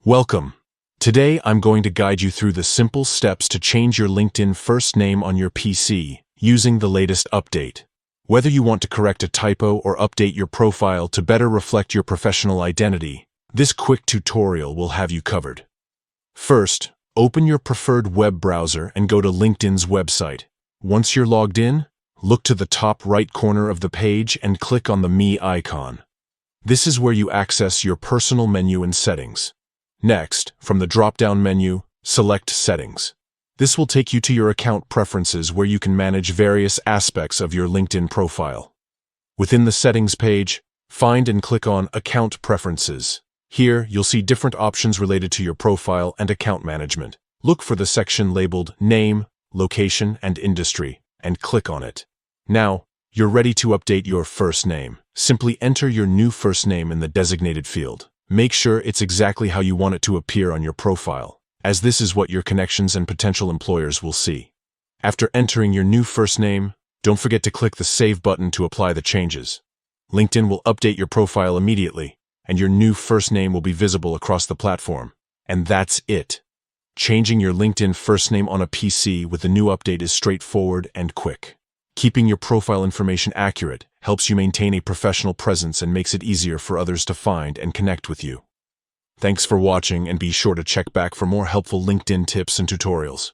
Welcome. Today I'm going to guide you through the simple steps to change your LinkedIn first name on your PC using the latest update. Whether you want to correct a typo or update your profile to better reflect your professional identity, this quick tutorial will have you covered. First, open your preferred web browser and go to LinkedIn's website. Once you're logged in, look to the top right corner of the page and click on the Me icon. This is where you access your personal menu and settings. Next, from the drop-down menu, select Settings. This will take you to your account preferences where you can manage various aspects of your LinkedIn profile. Within the Settings page, find and click on Account Preferences. Here, you'll see different options related to your profile and account management. Look for the section labeled Name, Location, and Industry, and click on it. Now, you're ready to update your first name. Simply enter your new first name in the designated field. Make sure it's exactly how you want it to appear on your profile, as this is what your connections and potential employers will see. After entering your new first name, don't forget to click the Save button to apply the changes. LinkedIn will update your profile immediately, and your new first name will be visible across the platform. And that's it. Changing your LinkedIn first name on a PC with the new update is straightforward and quick. Keeping your profile information accurate helps you maintain a professional presence and makes it easier for others to find and connect with you. Thanks for watching, and be sure to check back for more helpful LinkedIn tips and tutorials.